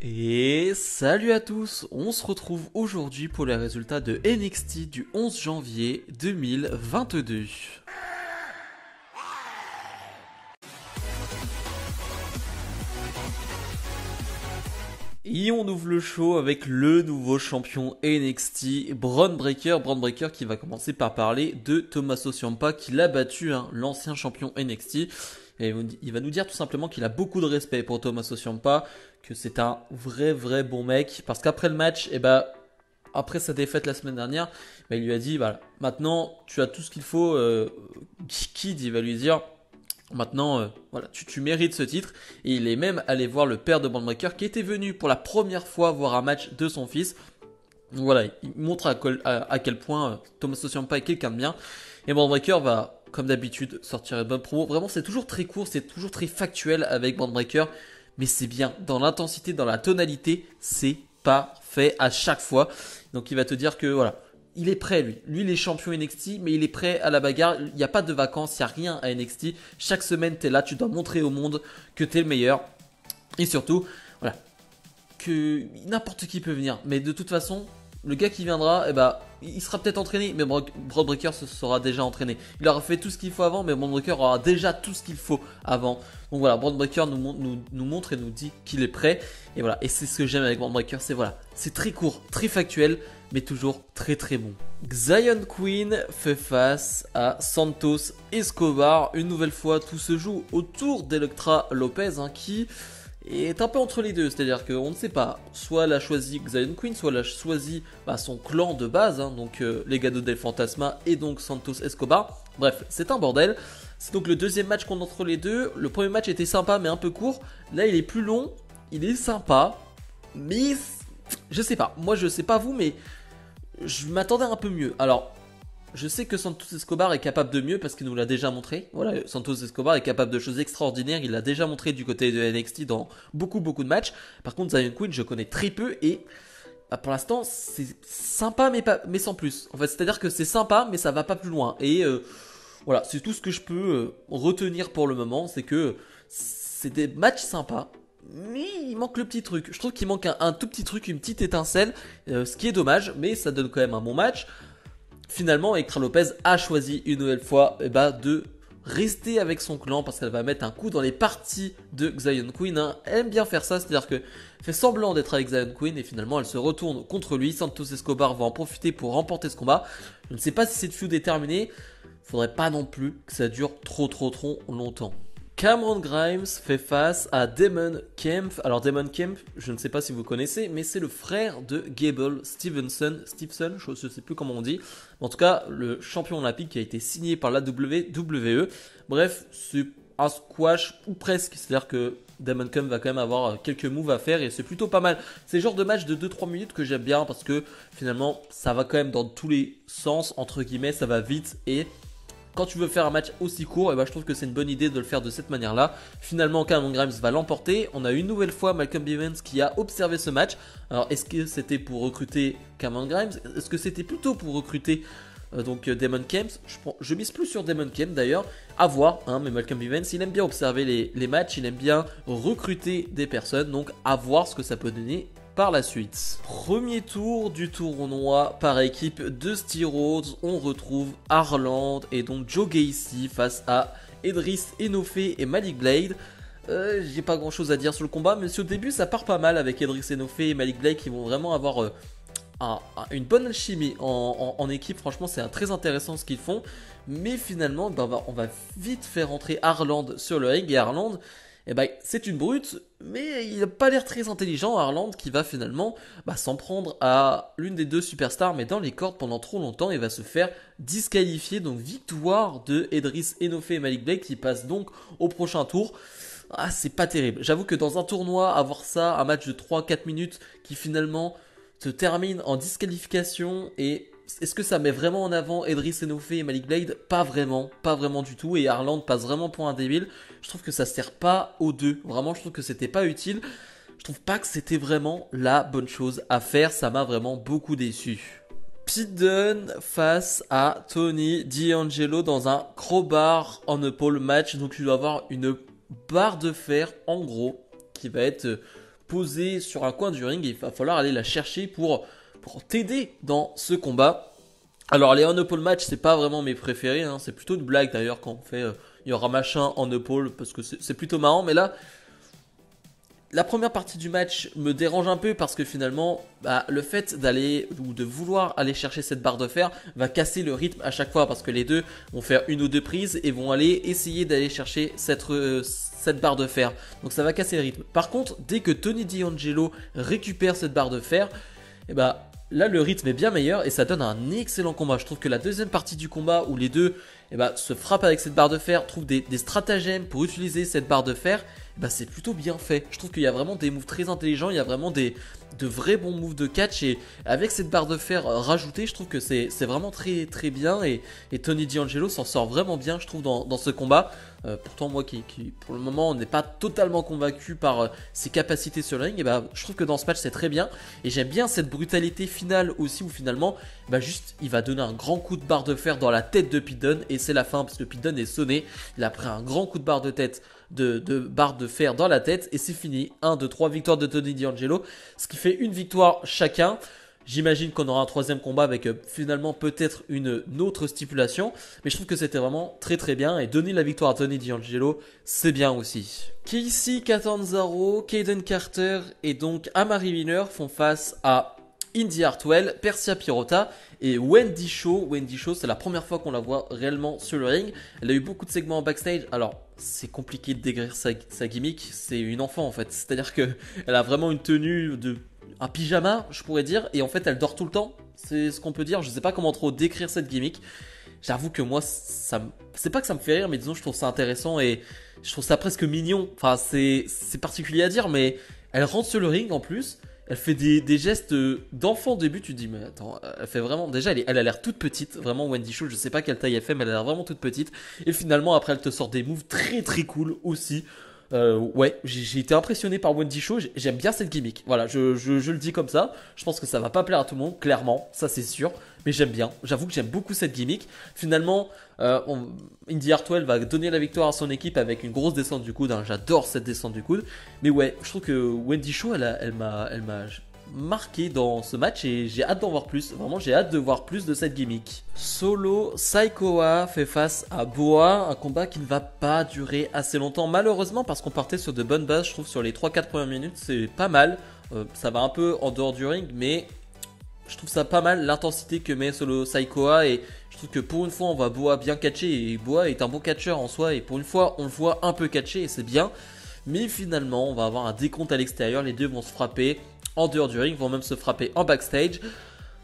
Et salut à tous, on se retrouve aujourd'hui pour les résultats de NXT du 11 janvier 2022. Et on ouvre le show avec le nouveau champion NXT, Bron Breakker. Bron Breakker qui va commencer par parler de Tommaso Ciampa qui l'a battu, l'ancien champion NXT. Et il va nous dire tout simplement qu'il a beaucoup de respect pour Tommaso Ciampa, que c'est un vrai bon mec. Parce qu'après le match, après sa défaite la semaine dernière, il lui a dit, voilà, maintenant tu as tout ce qu'il faut. Kid, il va lui dire, maintenant, voilà, tu mérites ce titre. Et il est même allé voir le père de Bron Breakker qui était venu pour la première fois voir un match de son fils. Donc voilà, il montre à quel point Tommaso Ciampa est quelqu'un de bien. Et Bron Breakker va, comme d'habitude, sortir une bonne promo. Vraiment, c'est toujours très court, c'est toujours très factuel avec Bron Breakker. Mais c'est bien, dans l'intensité, dans la tonalité, c'est parfait à chaque fois. Donc il va te dire que voilà, il est prêt lui. Lui il est champion NXT, mais il est prêt à la bagarre. Il n'y a pas de vacances, il n'y a rien à NXT. Chaque semaine tu es là, tu dois montrer au monde que tu es le meilleur. Et surtout, voilà, que n'importe qui peut venir. Mais de toute façon, le gars qui viendra, il sera peut-être entraîné, mais Bron Breakker se sera déjà entraîné. Il aura fait tout ce qu'il faut avant, mais Bron Breakker aura déjà tout ce qu'il faut avant. Donc voilà, Bron Breakker nous montre et nous dit qu'il est prêt. Et voilà, et c'est ce que j'aime avec Bron Breakker, c'est très court, très factuel, mais toujours très bon. Xyon Queen fait face à Santos Escobar. Une nouvelle fois, tout se joue autour d'Elektra Lopez, qui est un peu entre les deux, c'est-à-dire qu'on ne sait pas, soit elle a choisi Xyon Queen, soit elle a choisi son clan de base, donc Legado del Fantasma et donc Santos Escobar. Bref, c'est un bordel. C'est donc le deuxième match contre entre les deux. Le premier match était sympa mais un peu court. Là il est plus long, il est sympa, mais je sais pas. Moi je sais pas vous, mais je m'attendais un peu mieux. Alors, je sais que Santos Escobar est capable de mieux parce qu'il nous l'a déjà montré. Voilà, Santos Escobar est capable de choses extraordinaires. Il l'a déjà montré du côté de NXT dans beaucoup de matchs. Par contre, Xyon Queen, je connais très peu et pour l'instant, c'est sympa mais sans plus. En fait, c'est-à-dire que c'est sympa mais ça va pas plus loin. Et voilà, c'est tout ce que je peux retenir pour le moment. C'est que c'est des matchs sympas. Mais il manque le petit truc. Je trouve qu'il manque un tout petit truc, une petite étincelle. Ce qui est dommage, mais ça donne quand même un bon match. Finalement, Elektra Lopez a choisi une nouvelle fois de rester avec son clan parce qu'elle va mettre un coup dans les parties de Xyon Queen. Elle aime bien faire ça, c'est-à-dire que fait semblant d'être avec Xyon Queen et finalement elle se retourne contre lui. Santos Escobar va en profiter pour remporter ce combat. Je ne sais pas si cette feud est terminée. Faudrait pas non plus que ça dure trop longtemps. Cameron Grimes fait face à Damon Kemp. Alors Damon Kemp, je ne sais pas si vous connaissez, mais c'est le frère de Gable Stevenson, je ne sais plus comment on dit. En tout cas, le champion olympique qui a été signé par la WWE. Bref, c'est un squash ou presque, c'est-à-dire que Damon Kemp va quand même avoir quelques moves à faire et c'est plutôt pas mal. C'est le genre de match de 2-3 minutes que j'aime bien parce que finalement, ça va quand même dans tous les sens, entre guillemets, ça va vite et quand tu veux faire un match aussi court, je trouve que c'est une bonne idée de le faire de cette manière-là. Finalement, Cameron Grimes va l'emporter. On a une nouvelle fois Malcolm Bivens qui a observé ce match. Alors, est-ce que c'était pour recruter Cameron Grimes? Est-ce que c'était plutôt pour recruter Damon Kemp? Je mise plus sur Damon Kemp d'ailleurs. À voir, mais Malcolm Bivens, il aime bien observer les matchs, il aime bien recruter des personnes. Donc, à voir ce que ça peut donner par la suite. Premier tour du tournoi par équipe de Dusty Rhodes, on retrouve Harland et donc Joe Gacy face à Edris Enofé et Malik Blade. J'ai pas grand chose à dire sur le combat, mais au début ça part pas mal avec Edris Enofé et Malik Blade qui vont vraiment avoir une bonne alchimie en équipe. Franchement c'est très intéressant ce qu'ils font, mais finalement on va vite faire rentrer Harland sur le ring et Harland, c'est une brute, mais il n'a pas l'air très intelligent, Harland, qui va finalement s'en prendre à l'une des deux superstars, mais dans les cordes pendant trop longtemps, et va se faire disqualifier. Donc victoire de Edris Enofé et Malik Blade, qui passe donc au prochain tour. C'est pas terrible. J'avoue que dans un tournoi, avoir ça, un match de 3-4 minutes, qui finalement se termine en disqualification et... Est-ce que ça met vraiment en avant Edris Enofé et Malik Blade? Pas vraiment du tout. Et Harland passe vraiment pour un débile. Je trouve que ça sert pas aux deux. Vraiment, je trouve que c'était pas utile. Je trouve pas que c'était vraiment la bonne chose à faire. Ça m'a vraiment beaucoup déçu. Pete Dunne face à Tony D'Angelo dans un crowbar on a pole match. Donc, il doit avoir une barre de fer en gros qui va être posée sur un coin du ring et il va falloir aller la chercher pour t'aider dans ce combat. Alors les on-pole match, c'est pas vraiment mes préférés, hein. C'est plutôt une blague d'ailleurs quand on fait il y aura machin on-pole parce que c'est plutôt marrant, mais là la première partie du match me dérange un peu parce que finalement, le fait d'aller ou de vouloir aller chercher cette barre de fer va casser le rythme à chaque fois parce que les deux vont faire une ou deux prises et vont aller essayer d'aller chercher cette barre de fer. Donc ça va casser le rythme. Par contre, dès que Tony D'Angelo récupère cette barre de fer, et là le rythme est bien meilleur et ça donne un excellent combat. Je trouve que la deuxième partie du combat où les deux se frappent avec cette barre de fer, trouvent des stratagèmes pour utiliser cette barre de fer, c'est plutôt bien fait. Je trouve qu'il y a vraiment des moves très intelligents, il y a vraiment de vrais bons moves de catch et avec cette barre de fer rajoutée, je trouve que c'est vraiment très très bien et Tony D'Angelo s'en sort vraiment bien, je trouve, dans ce combat. Pourtant moi qui pour le moment n'est pas totalement convaincu par ses capacités sur le ring, je trouve que dans ce match c'est très bien et j'aime bien cette brutalité finale aussi où finalement juste il va donner un grand coup de barre de fer dans la tête de Pete Dunne et c'est la fin parce que Pete Dunne est sonné, il a pris un grand coup de barre de tête de barre de fer dans la tête et c'est fini. 1, 2, 3 victoires de Tony D'Angelo, ce qui fait une victoire chacun. J'imagine qu'on aura un troisième combat avec finalement peut-être une autre stipulation, mais je trouve que c'était vraiment très très bien et donner la victoire à Tony D'Angelo, c'est bien aussi. Casey Catanzaro, Kaden Carter et donc Amari Wheeler font face à Indy Hartwell, Persia Pirotta et Wendy Shaw. Wendy Shaw, c'est la première fois qu'on la voit réellement sur le ring. Elle a eu beaucoup de segments en backstage. Alors, c'est compliqué de décrire sa gimmick. C'est une enfant en fait. C'est-à-dire qu'elle a vraiment une tenue un pyjama, je pourrais dire. Et en fait, elle dort tout le temps. C'est ce qu'on peut dire. Je sais pas comment trop décrire cette gimmick. J'avoue que moi, c'est pas que ça me fait rire, mais disons, je trouve ça intéressant et je trouve ça presque mignon. Enfin, c'est particulier à dire, mais elle rentre sur le ring en plus. Elle fait des gestes d'enfant au début, tu te dis mais attends, elle fait vraiment, déjà elle a l'air toute petite, vraiment Wendy Shaw, je sais pas quelle taille elle fait mais elle a l'air vraiment toute petite et finalement après elle te sort des moves très très cool aussi. Ouais, j'ai été impressionné par Wendy Shaw, j'aime bien cette gimmick, voilà, je le dis comme ça, je pense que ça va pas plaire à tout le monde, clairement, ça c'est sûr, mais j'aime bien, j'avoue que j'aime beaucoup cette gimmick. Finalement, Indy Hartwell va donner la victoire à son équipe avec une grosse descente du coude, hein, j'adore cette descente du coude, mais ouais, je trouve que Wendy Shaw, elle m'a marqué dans ce match et j'ai hâte d'en voir plus, vraiment j'ai hâte de voir plus de cette gimmick. Solo Sikoa fait face à Boa, un combat qui ne va pas durer assez longtemps malheureusement parce qu'on partait sur de bonnes bases, je trouve sur les 3-4 premières minutes c'est pas mal, ça va un peu en dehors du ring mais je trouve ça pas mal l'intensité que met Solo Sikoa et je trouve que pour une fois on voit Boa bien catcher et Boa est un bon catcheur en soi et pour une fois on le voit un peu catcher et c'est bien, mais finalement on va avoir un décompte à l'extérieur, les deux vont se frapper en dehors du ring, vont même se frapper en backstage.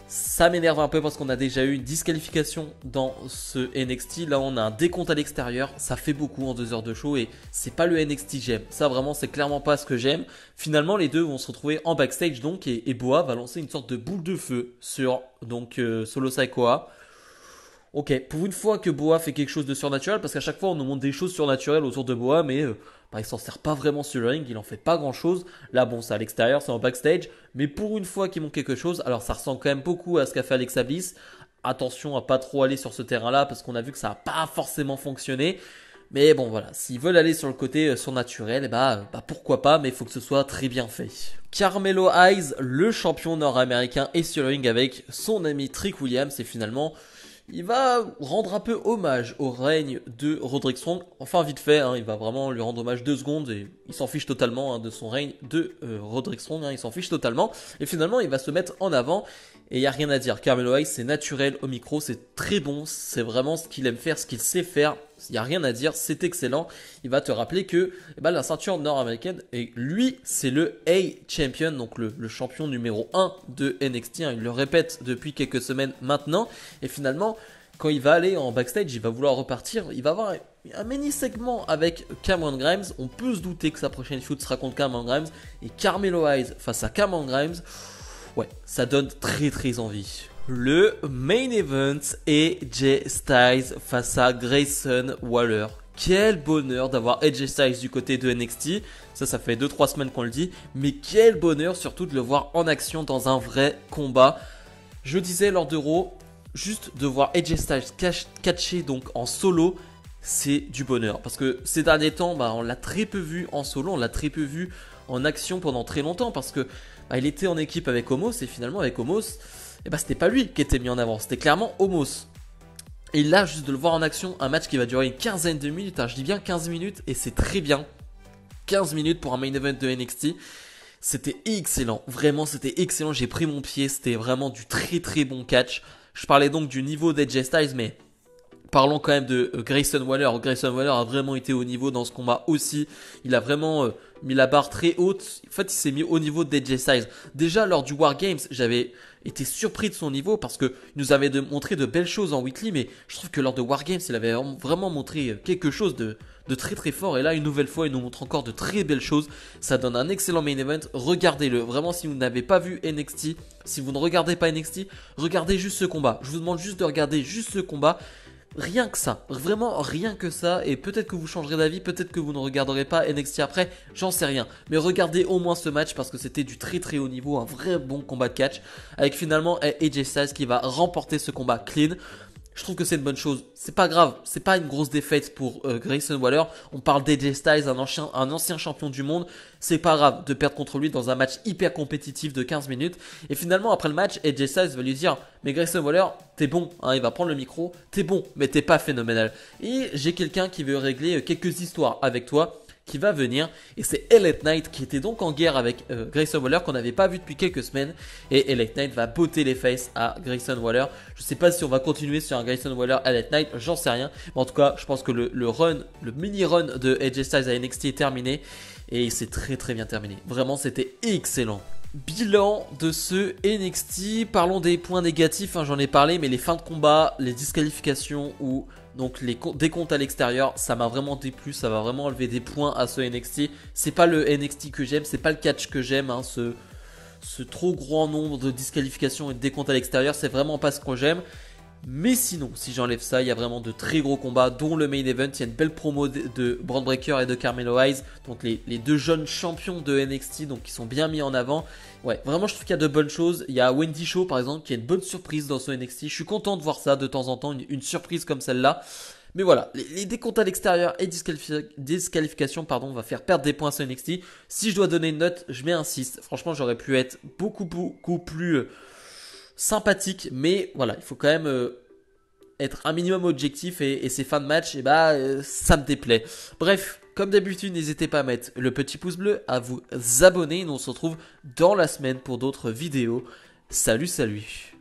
Ça m'énerve un peu parce qu'on a déjà eu une disqualification dans ce NXT. Là on a un décompte à l'extérieur, ça fait beaucoup en 2 heures de show et c'est pas le NXT que j'aime. Ça vraiment c'est clairement pas ce que j'aime. Finalement les deux vont se retrouver en backstage donc et Boa va lancer une sorte de boule de feu sur donc Solo Sikoa. Ok, pour une fois que Boa fait quelque chose de surnaturel, parce qu'à chaque fois on nous montre des choses surnaturelles autour de Boa, mais il s'en sert pas vraiment sur le ring, il en fait pas grand chose. Là bon, c'est à l'extérieur, c'est en backstage, mais pour une fois qu'il montre quelque chose, alors ça ressemble quand même beaucoup à ce qu'a fait Alexa Bliss. Attention à pas trop aller sur ce terrain-là, parce qu'on a vu que ça a pas forcément fonctionné. Mais bon voilà, s'ils veulent aller sur le côté surnaturel, pourquoi pas, mais il faut que ce soit très bien fait. Carmelo Hayes, le champion nord-américain, est sur le ring avec son ami Trick Williams et finalement il va rendre un peu hommage au règne de Roderick Strong. Enfin vite fait, il va vraiment lui rendre hommage 2 secondes et il s'en fiche totalement de son règne de Roderick Strong, il s'en fiche totalement. Et finalement il va se mettre en avant et il n'y a rien à dire. Carmelo Hayes c'est naturel au micro, c'est très bon, c'est vraiment ce qu'il aime faire, ce qu'il sait faire. Il n'y a rien à dire, c'est excellent. Il va te rappeler que la ceinture nord-américaine, et lui, c'est le A-Champion, donc le champion numéro 1 de NXT. Il le répète depuis quelques semaines maintenant. Et finalement, quand il va aller en backstage, il va vouloir repartir. Il va avoir un mini-segment avec Cameron Grimes. On peut se douter que sa prochaine feud sera contre Cameron Grimes. Et Carmelo Hayes face à Cameron Grimes, ouais, ça donne très très envie. Le main event est AJ Styles face à Grayson Waller. Quel bonheur d'avoir AJ Styles du côté de NXT. Ça fait 2-3 semaines qu'on le dit. Mais quel bonheur surtout de le voir en action dans un vrai combat. Je disais lors de Raw, juste de voir AJ Styles catcher donc en solo, c'est du bonheur. Parce que ces derniers temps, on l'a très peu vu en solo, on l'a très peu vu en action pendant très longtemps parce que il était en équipe avec Omos et finalement avec Omos, c'était pas lui qui était mis en avant, c'était clairement Omos. Et là, juste de le voir en action, un match qui va durer une quinzaine de minutes, je dis bien 15 minutes et c'est très bien. 15 minutes pour un main event de NXT. C'était excellent, vraiment c'était excellent, j'ai pris mon pied, c'était vraiment du très très bon catch. Je parlais donc du niveau d'AJ Styles, mais parlons quand même de Grayson Waller. Grayson Waller a vraiment été au niveau dans ce combat aussi. Il a vraiment mis la barre très haute. En fait, il s'est mis au niveau d'AJ Styles. Déjà, lors du War Games, j'avais été surpris de son niveau parce qu'il nous avait montré de belles choses en weekly. Mais je trouve que lors de War Games, il avait vraiment montré quelque chose de très très fort. Et là, une nouvelle fois, il nous montre encore de très belles choses. Ça donne un excellent main event. Regardez-le. Vraiment, si vous n'avez pas vu NXT, si vous ne regardez pas NXT, regardez juste ce combat. Je vous demande juste de regarder juste ce combat. Rien que ça, vraiment rien que ça, et peut-être que vous changerez d'avis, peut-être que vous ne regarderez pas NXT après, j'en sais rien. Mais regardez au moins ce match parce que c'était du très très haut niveau, un vrai bon combat de catch, avec finalement AJ Styles qui va remporter ce combat clean. Je trouve que c'est une bonne chose. C'est pas grave, c'est pas une grosse défaite pour Grayson Waller. On parle d'AJ Styles, un ancien champion du monde. C'est pas grave de perdre contre lui dans un match hyper compétitif de 15 minutes. Et finalement, après le match, AJ Styles va lui dire: mais Grayson Waller, t'es bon. Il va prendre le micro. T'es bon, mais t'es pas phénoménal. Et j'ai quelqu'un qui veut régler quelques histoires avec toi, qui va venir, et c'est LA Knight qui était donc en guerre avec Grayson Waller qu'on n'avait pas vu depuis quelques semaines, et LA Knight va botter les faces à Grayson Waller. Je sais pas si on va continuer sur un Grayson Waller LA Knight, j'en sais rien, mais en tout cas je pense que le mini run de AJ Styles à NXT est terminé, et c'est très très bien terminé, vraiment c'était excellent. Bilan de ce NXT, parlons des points négatifs, j'en ai parlé, mais les fins de combat, les disqualifications ou donc les décomptes à l'extérieur, ça m'a vraiment déplu, ça va vraiment enlever des points à ce NXT. C'est pas le NXT que j'aime, c'est pas le catch que j'aime, ce trop grand nombre de disqualifications et de décomptes à l'extérieur, c'est vraiment pas ce que j'aime. Mais sinon, si j'enlève ça, il y a vraiment de très gros combats, dont le main event. Il y a une belle promo de Bron Breakker et de Carmelo Hayes, donc les deux jeunes champions de NXT, donc qui sont bien mis en avant. Ouais, vraiment, je trouve qu'il y a de bonnes choses. Il y a Wendy Shaw, par exemple, qui a une bonne surprise dans ce NXT. Je suis content de voir ça de temps en temps, une surprise comme celle-là. Mais voilà, les décomptes à l'extérieur et disqualification, on va faire perdre des points à ce NXT. Si je dois donner une note, je mets un 6. Franchement, j'aurais pu être beaucoup plus sympathique, mais voilà, il faut quand même être un minimum objectif, et ces fins de match, ça me déplaît. Bref, comme d'habitude, n'hésitez pas à mettre le petit pouce bleu, à vous abonner, et on se retrouve dans la semaine pour d'autres vidéos. Salut.